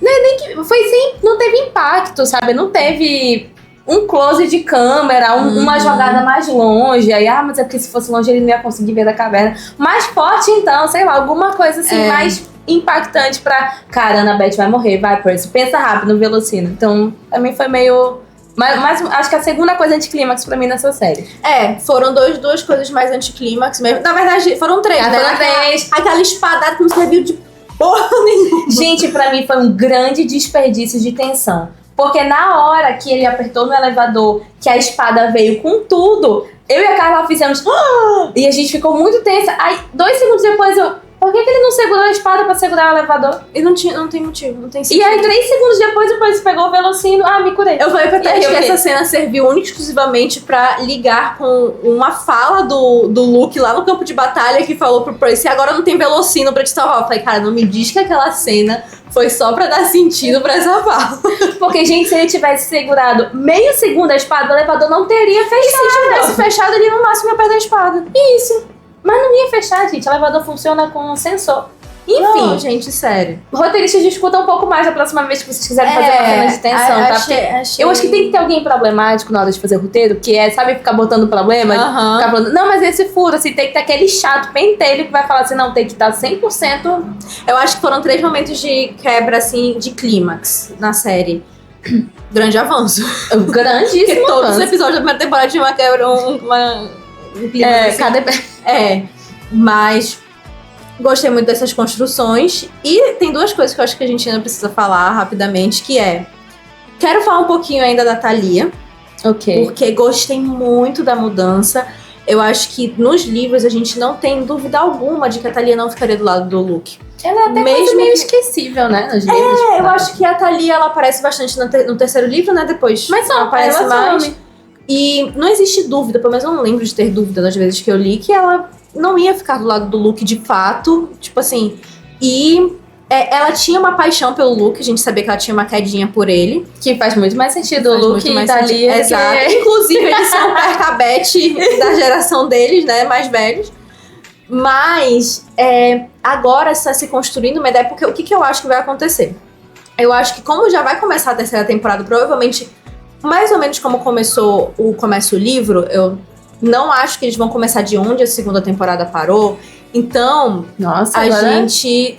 Não teve impacto, sabe? Não teve um close de câmera, uma jogada mais longe. Aí, mas é porque se fosse longe ele não ia conseguir ver da caverna. Mais forte, então, sei lá, alguma coisa assim, mais impactante pra... Cara, a Annabeth vai morrer, vai, Percy. Pensa rápido no Velocino. Então, pra mim foi meio... Mas acho que a segunda coisa anticlímax pra mim nessa série. Foram duas coisas mais anticlímax mesmo. Na verdade, foram três, né? Foram três. Aquela espadada que não serviu de porra nenhuma. Gente, pra mim foi um grande desperdício de tensão. Porque na hora que ele apertou no elevador, que a espada veio com tudo, eu e a Carla fizemos... E a gente ficou muito tensa. Aí, 2 segundos depois por que ele não segurou a espada pra segurar o elevador? E não tem motivo, não tem sentido. E aí, 3 segundos depois pegou o Velocino. Me curei. Eu falei pra Thaís que essa cena serviu única e exclusivamente pra ligar com uma fala do Luke lá no campo de batalha que falou pro Percy, agora não tem Velocino pra te salvar. Eu falei, cara, não me diz que aquela cena foi só pra dar sentido pra essa fala. Porque, gente, se ele tivesse segurado meio segundo a espada, o elevador não teria fechado. E se tivesse fechado, ele no máximo ia perder a espada. Isso. Mas não ia fechar, gente. O elevador funciona com um sensor. Enfim. Não, gente, sério. Roteiristas discutam um pouco mais a próxima vez que vocês quiserem fazer uma cena de tensão, tá? Eu acho que tem que ter alguém problemático na hora de fazer roteiro, que sabe, ficar botando problema. Ficar falando, não, mas esse furo, assim, tem que ter aquele chato pentelho que vai falar assim, não, tem que estar 100%. Eu acho que foram 3 momentos de quebra, assim, de clímax na série. Grande avanço. Grandíssimo. Porque todos os episódios da primeira temporada tinham uma quebra, um clímax. Assim. Mas gostei muito dessas construções. E tem 2 coisas que eu acho que a gente ainda precisa falar rapidamente, que quero falar um pouquinho ainda da Thalia. Ok. Porque gostei muito da mudança. Eu acho que nos livros a gente não tem dúvida alguma de que a Thalia não ficaria do lado do Luke. Ela é até meio esquecível, né? Nos livros. Eu acho que a Thalia, ela aparece bastante no terceiro livro, né? Depois mas ela aparece mais. E não existe dúvida, pelo menos eu não lembro de ter dúvida das vezes que eu li, que ela não ia ficar do lado do Luke de fato. Tipo assim. E ela tinha uma paixão pelo Luke, a gente sabia que ela tinha uma quedinha por ele. Que faz muito mais sentido o Luke e Thalia. Exato. Inclusive, eles são percabete da geração deles, né? Mais velhos. Mas agora está se construindo uma ideia, porque o que eu acho que vai acontecer? Eu acho que como já vai começar a terceira temporada, provavelmente, mais ou menos como começa o livro, eu não acho que eles vão começar de onde a segunda temporada parou. Então, gente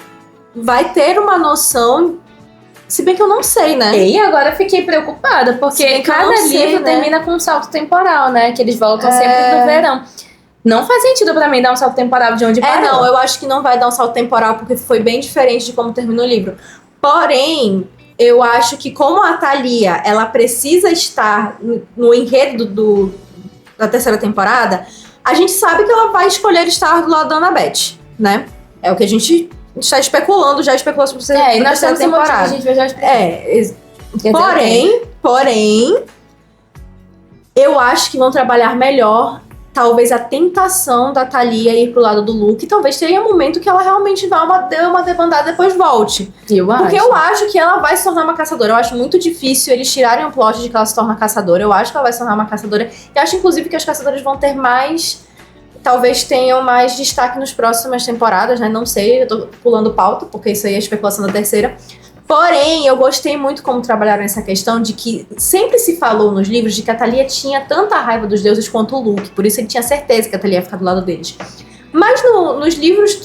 vai ter uma noção, se bem que eu não sei, né? E agora fiquei preocupada, porque cada livro termina com um salto temporal, né? Que eles voltam sempre do verão. Não faz sentido pra mim dar um salto temporal de onde parou. Não, eu acho que não vai dar um salto temporal, porque foi bem diferente de como termina o livro. Porém, eu acho que como a Thalia, ela precisa estar no enredo da terceira temporada, a gente sabe que ela vai escolher estar do lado da Annabeth, né? É o que a gente está especulando, já especulou sobre a terceira temporada. A gente vai já Porém, eu acho que vão trabalhar melhor talvez a tentação da Thalia ir pro lado do Luke. Talvez tenha um momento que ela realmente dê uma debandada e depois volte. Porque eu acho que ela vai se tornar uma caçadora. Eu acho muito difícil eles tirarem o plot de que ela se torna caçadora. Eu acho que ela vai se tornar uma caçadora. E acho, inclusive, que as caçadoras vão ter mais... Talvez tenham mais destaque nas próximas temporadas, né? Não sei, eu tô pulando pauta, porque isso aí é especulação da terceira. Porém, eu gostei muito como trabalharam essa questão de que sempre se falou nos livros de que a Thalia tinha tanta raiva dos deuses quanto o Luke. Por isso ele tinha certeza que a Thalia ia ficar do lado deles. Mas nos livros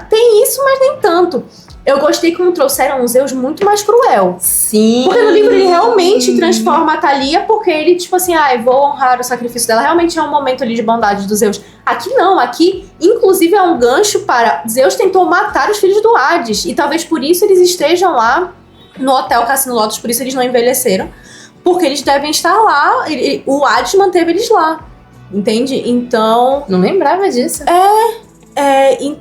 tem isso, mas nem tanto. Eu gostei como trouxeram um Zeus muito mais cruel. Sim. Porque no livro ele realmente transforma a Thalia, porque ele, tipo assim, vou honrar o sacrifício dela. Realmente é um momento ali de bondade dos Zeus. Aqui não, aqui inclusive é um gancho para... Zeus tentou matar os filhos do Hades. E talvez por isso eles estejam lá no Hotel Cassino Lotus, por isso eles não envelheceram. Porque eles devem estar lá, o Hades manteve eles lá. Entende? Então... Não lembrava disso.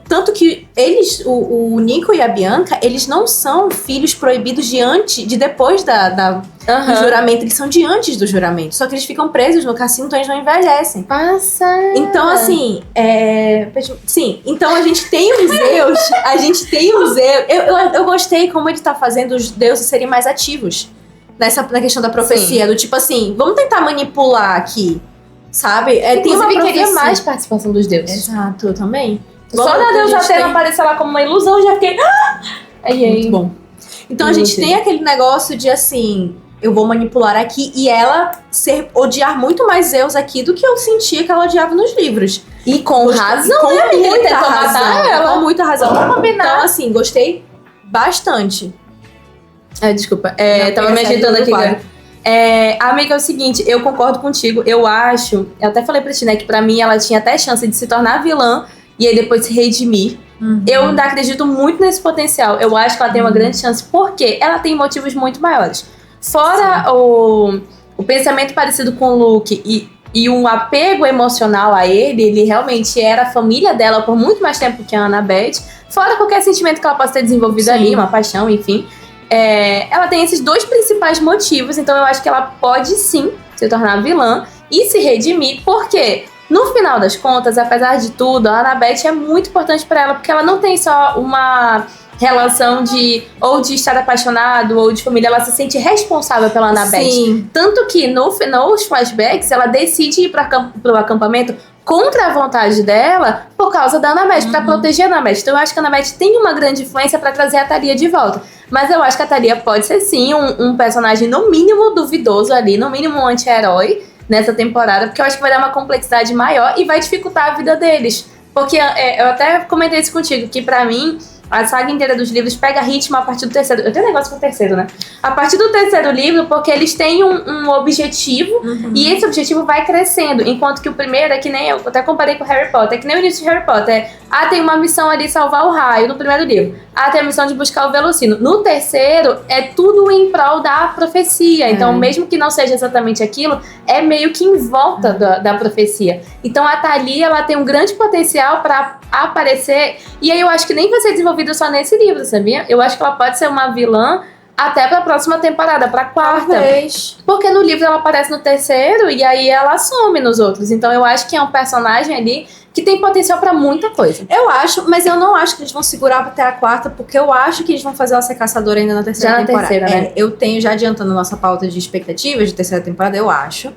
Tanto que eles, o Nico e a Bianca, eles não são filhos proibidos de depois do juramento, eles são de antes do juramento. Só que eles ficam presos no cassino, então eles não envelhecem. Então, assim, sim, então a gente tem um Zeus, eu gostei como ele tá fazendo os deuses serem mais ativos na questão da profecia, do tipo assim, vamos tentar manipular aqui. Sabe? Tem uma queria mais participação dos deuses. Exato, eu também. Só da deusa Atena aparecer lá como uma ilusão, já fiquei... Muito bom. Então a gente tem aquele negócio de assim, eu vou manipular aqui e ela odiar muito mais Zeus aqui do que eu sentia que ela odiava nos livros. E com razão, com né? Ele muita tentou razão, matar ela. com muita razão. Vamos combinar. Então assim, gostei bastante. Desculpa, Não, tava me essa agitando é do aqui. quadro. Amiga, é o seguinte, eu concordo contigo. Eu até falei pra ti, né, que pra mim ela tinha até chance de se tornar vilã e aí depois se redimir. Eu ainda acredito muito nesse potencial. Eu acho que ela tem uma grande chance, porque ela tem motivos muito maiores. Fora o pensamento parecido com o Luke e um apego emocional a ele realmente era a família dela por muito mais tempo que a Annabeth. Fora qualquer sentimento que ela possa ter desenvolvido ali, uma paixão, enfim. Ela tem esses dois principais motivos, então eu acho que ela pode sim se tornar vilã e se redimir, porque no final das contas, apesar de tudo, a Annabeth é muito importante pra ela, porque ela não tem só uma relação de estar apaixonado ou de família, ela se sente responsável pela Annabeth. Sim. Tanto que nos flashbacks ela decide ir pro acampamento contra a vontade dela por causa da Annabeth, pra proteger a Annabeth. Então eu acho que a Annabeth tem uma grande influência pra trazer a Thalia de volta. Mas eu acho que a Thalia pode ser sim um personagem no mínimo duvidoso ali, no mínimo um anti-herói nessa temporada, porque eu acho que vai dar uma complexidade maior e vai dificultar a vida deles. Porque eu até comentei isso contigo, que pra mim a saga inteira dos livros pega ritmo a partir do terceiro. Eu tenho um negócio com o terceiro, né? A partir do terceiro livro, porque eles têm um objetivo e esse objetivo vai crescendo. Enquanto que o primeiro é que nem eu até comparei com Harry Potter, é que nem o início de Harry Potter. Tem uma missão ali, salvar o raio no primeiro livro. Tem a missão de buscar o Velocino. No terceiro, é tudo em prol da profecia. Então, mesmo que não seja exatamente aquilo, é meio que em volta da profecia. Então, a Thalia, ela tem um grande potencial pra aparecer. E aí, eu acho que nem vai ser desenvolvido só nesse livro, sabia? Eu acho que ela pode ser uma vilã até pra próxima temporada, pra quarta. Talvez. Porque no livro ela aparece no terceiro e aí ela some nos outros. Então eu acho que é um personagem ali que tem potencial pra muita coisa. Eu acho, mas eu não acho que eles vão segurar até a quarta, porque eu acho que eles vão fazer ela ser caçadora ainda na terceira temporada. Já na terceira, né? Eu tenho, já adiantando a nossa pauta de expectativas de terceira temporada, eu acho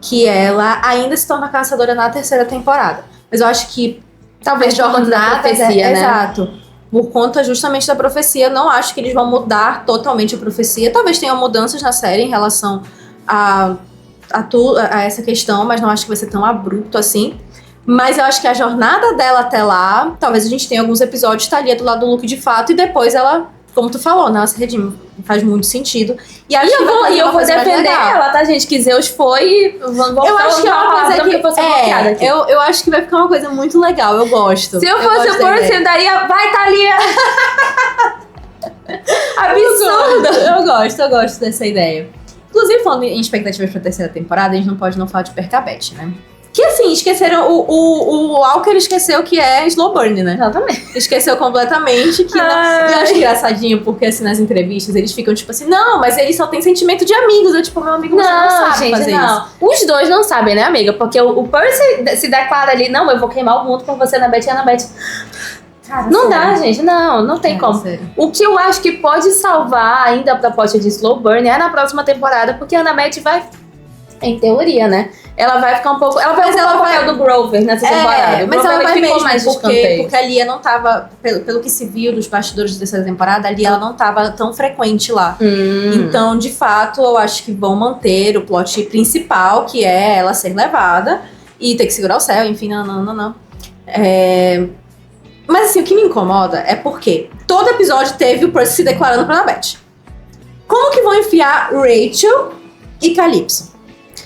que ela ainda se torna caçadora na terceira temporada. Mas eu acho que Talvez por conta da profecia, né? Exato. Por conta justamente da profecia, eu não acho que eles vão mudar totalmente a profecia. Talvez tenham mudanças na série em relação a essa questão, mas não acho que vai ser tão abrupto assim. Mas eu acho que a jornada dela até lá, talvez a gente tenha alguns episódios, tá ali do lado do Luke de fato, e depois ela, como tu falou, né, ela se redime. Faz muito sentido. E acho que eu vou defender ela, tá, gente? Que Zeus foi. Eu acho que é uma coisa que. Eu acho que vai ficar uma coisa muito legal, eu gosto. Se eu fosse o Percy, daí vai, Thalia! Absurdo! Eu gosto dessa ideia. Inclusive, falando em expectativas pra terceira temporada, a gente não pode não falar de Percabete, né? Que assim, esqueceram, o Walker esqueceu que é slow burn, né? Exatamente. Esqueceu completamente que... Eu acho engraçadinho, porque assim, nas entrevistas, eles ficam tipo assim, não, mas eles só têm sentimento de amigos. Eu tipo, meu amigo, você não sabe gente, fazer não. isso. Os dois não sabem, né, amiga? Porque o Percy se declara ali, não, eu vou queimar o mundo por você, Annabeth e Annabeth. Cara, não sério. dá, gente, não tem como. Sério. O que eu acho que pode salvar ainda a proposta de slow burn é na próxima temporada, porque a Annabeth vai, em teoria, né? Ela vai ficar um pouco. Ela vai ocupar o papel do Grover nessa temporada. Mas ela vai ficou mesmo, mais porque a Lia não tava, pelo que se viu dos bastidores dessa temporada, a Lia ela não tava tão frequente lá. Então, de fato, eu acho que vão manter o plot principal, que é ela ser levada e ter que segurar o céu, enfim, não. Mas assim, o que me incomoda é porque todo episódio teve o Percy se declarando pra Annabeth. Como que vão enfiar Rachel e Calypso?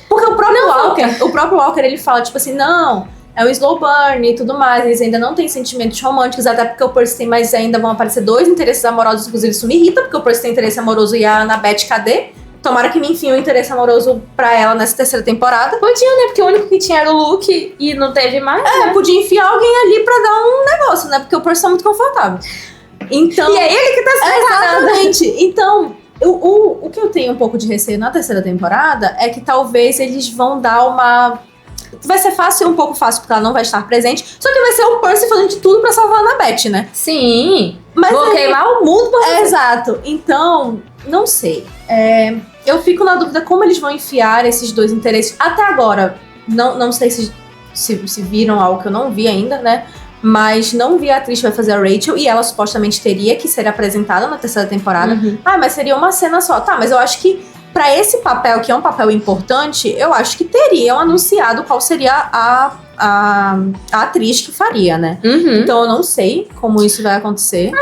Porque o próprio Walker, ele fala, tipo assim, não, é um slow burn e tudo mais, eles ainda não têm sentimentos românticos, até porque o Percy tem, mas ainda vão aparecer dois interesses amorosos, inclusive isso me irrita, porque o Percy tem interesse amoroso e a Annabeth, cadê? Tomara que me enfiem um interesse amoroso pra ela nessa terceira temporada. Podia, né? Porque o único que tinha era o Luke e não teve mais, né? Podia enfiar alguém ali pra dar um negócio, né? Porque o Percy tá muito confortável. Então... E é ele que tá se preparando. Exatamente. Então... O que eu tenho um pouco de receio na terceira temporada é que talvez eles vão dar uma... Vai ser fácil, um pouco fácil, porque ela não vai estar presente. Só que vai ser o Percy fazendo de tudo pra salvar a Annabeth, né? Sim. Mas vou queimar o mundo por você. Exato. Então, não sei. Eu fico na dúvida como eles vão enfiar esses dois interesses. Até agora, não sei se viram algo que eu não vi ainda, né? mas não vi a atriz que vai fazer a Rachel, e ela supostamente teria que ser apresentada na terceira temporada. Mas seria uma cena só. Tá, mas eu acho que pra esse papel, que é um papel importante, eu acho que teriam anunciado qual seria a atriz que faria, né? Então eu não sei como isso vai acontecer.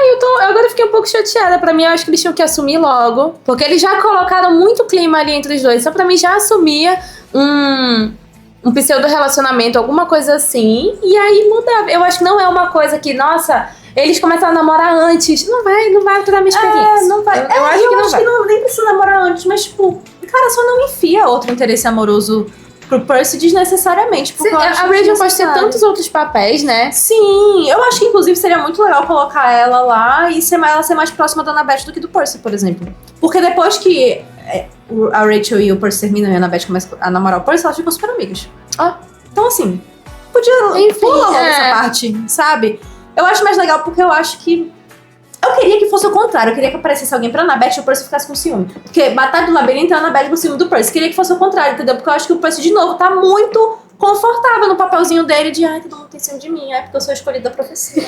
Agora eu fiquei um pouco chateada. Pra mim, eu acho que eles tinham que assumir logo. Porque eles já colocaram muito clima ali entre os dois. Só pra mim já assumia um pseudo-relacionamento, alguma coisa assim. E aí mudava. Eu acho que não é uma coisa que, nossa, eles começaram a namorar antes. Não vai alterar minha experiência. Não vai. Eu acho que não, nem precisa namorar antes, mas tipo, cara, só não enfia outro interesse amoroso pro Percy desnecessariamente. Porque a Rachel pode ter tantos outros papéis, né? Sim, eu acho que inclusive seria muito legal colocar ela lá e ela ser mais próxima da Annabeth do que do Percy, por exemplo. Porque depois que a Rachel e o Percy terminam e a Annabeth começa a namorar o Percy, elas ficam super amigas. Então assim, podia pular logo essa parte, sabe? Eu acho mais legal porque eu acho que eu queria que fosse o contrário. Eu queria que aparecesse alguém pra Annabeth e o Percy ficasse com ciúme. Porque Batalha do Labirinto é a Annabeth com ciúme do Percy. Queria que fosse o contrário, entendeu? Porque eu acho que o Percy, de novo, tá muito confortável no papelzinho dele de todo mundo tem ciúme de mim, porque eu sou a escolhida da profecia.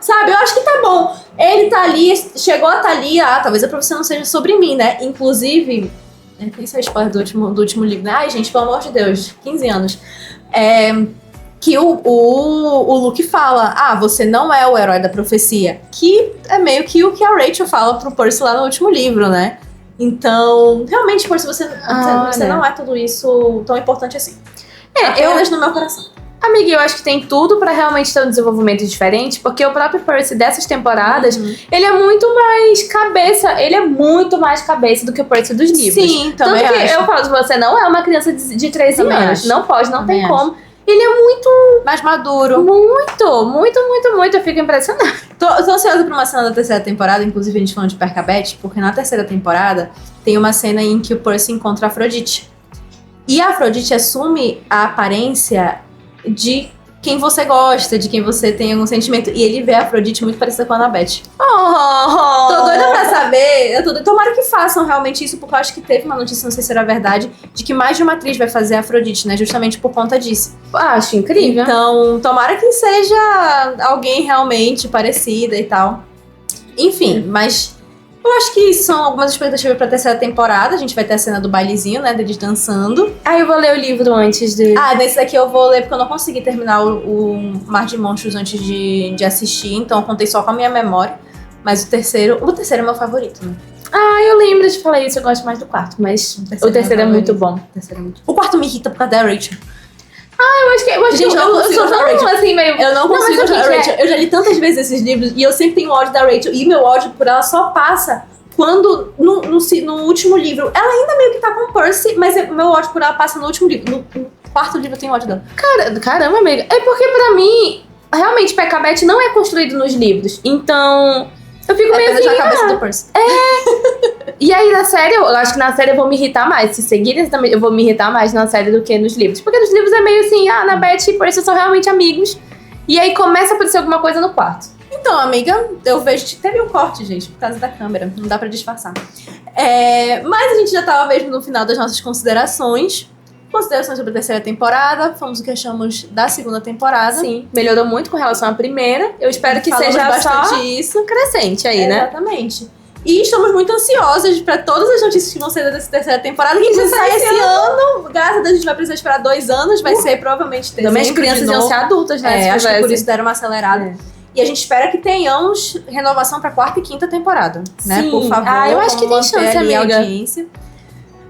Sabe? Eu acho que tá bom. Ele tá ali, chegou a tá ali, talvez a profecia não seja sobre mim, né? Inclusive, isso é spoiler do último livro, né? Ai, gente, pelo amor de Deus, 15 anos. Que o Luke fala, você não é o herói da profecia. Que é meio que o que a Rachel fala pro Percy lá no último livro, né? Então, realmente, Percy, você não é tudo isso tão importante assim. Apenas no meu coração. Amiga, eu acho que tem tudo pra realmente ter um desenvolvimento diferente, porque o próprio Percy dessas temporadas, ele é muito mais cabeça do que o Percy dos livros. Sim, também Tanto que acho. eu falo, você não é uma criança de 13 Também anos. acho. Não pode, não Também tem acho. como. Ele é muito... Mais maduro. Muito. Eu fico impressionada. Tô ansiosa pra uma cena da terceira temporada, inclusive a gente falando de Percabeth, porque na terceira temporada tem uma cena em que o Percy encontra a Afrodite. E a Afrodite assume a aparência de quem você gosta, de quem você tem algum sentimento. E ele vê a Afrodite muito parecida com a Annabeth. Tô doida pra saber. Tomara que façam realmente isso, porque eu acho que teve uma notícia, não sei se era verdade, de que mais de uma atriz vai fazer a Afrodite, né? Justamente por conta disso. Acho incrível. Então, tomara que seja alguém realmente parecida e tal. Enfim, mas eu acho que são algumas expectativas pra terceira temporada. A gente vai ter a cena do bailezinho, né? Deles dançando. Eu vou ler o livro antes de... Nesse daqui eu vou ler porque eu não consegui terminar o Mar de Monstros antes de assistir. Então eu contei só com a minha memória. Mas o terceiro é meu favorito, né? Eu lembro de falar isso. Eu gosto mais do quarto, mas o terceiro é muito bom. O quarto me irrita por causa da Rachel. Eu acho que Gente, eu sou tão assim meio... Eu não consigo gostar da Rachel. Eu já li tantas vezes esses livros e eu sempre tenho ódio da Rachel. E meu ódio por ela só passa quando, no último livro, ela ainda meio que tá com o Percy, mas meu ódio por ela passa no último livro. No quarto livro eu tenho ódio dela. Caramba, amiga. É porque pra mim, realmente, Percabeth não é construído nos livros. Então, eu fico meio assim... a cabeça do Percy. E aí, na série, eu acho que na série eu vou me irritar mais. Se seguirem também, eu vou me irritar mais na série do que nos livros. Porque nos livros é meio assim, Annabeth e Percy são realmente amigos. E aí começa a acontecer alguma coisa no quarto. Então, amiga, eu vejo que teve um corte, gente, por causa da câmera. Não dá pra disfarçar. Mas a gente já tava mesmo no final das nossas considerações. Considerações sobre a terceira temporada. Fomos o que achamos da segunda temporada. Sim, melhorou muito com relação à primeira. Eu espero que Falamos seja bastante só isso. crescente aí, né? Exatamente. E estamos muito ansiosas pra todas as notícias que vão ser dessa terceira temporada. Que já sai esse ano. Graças a Deus, a gente vai precisar esperar 2 anos. Vai ser provavelmente dezembro. Também as crianças iam ser adultas, né? Acho que por isso deram uma acelerada. E a gente espera que tenhamos renovação pra 4ª e 5ª temporada, né? Sim. Por favor. Eu acho que tem chance, amiga. A audiência.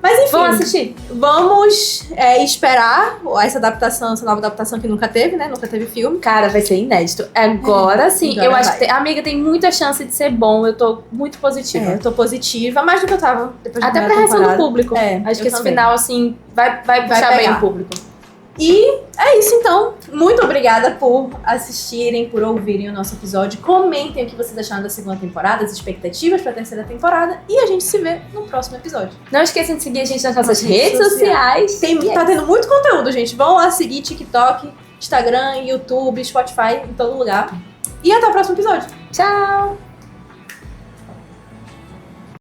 Mas enfim, vamos assistir. Vamos esperar essa nova adaptação que nunca teve, né? Nunca teve filme. Cara, vai ser inédito. Agora sim. Agora eu acho vai. que amiga, tem muita chance de ser bom. Eu tô muito positiva. Eu tô positiva, mais do que eu tava depois da Até pra primeira reação do temporada. público. Acho que esse também. final, assim, vai puxar bem pegar. o público. E é isso então. Muito obrigada por assistirem, por ouvirem o nosso episódio. Comentem o que vocês acharam da segunda temporada, as expectativas pra terceira temporada. E a gente se vê no próximo episódio. Não esqueçam de seguir a gente nas nossas redes sociais. Tá tendo muito conteúdo, gente. Vão lá seguir TikTok, Instagram, YouTube, Spotify, em todo lugar. E até o próximo episódio. Tchau!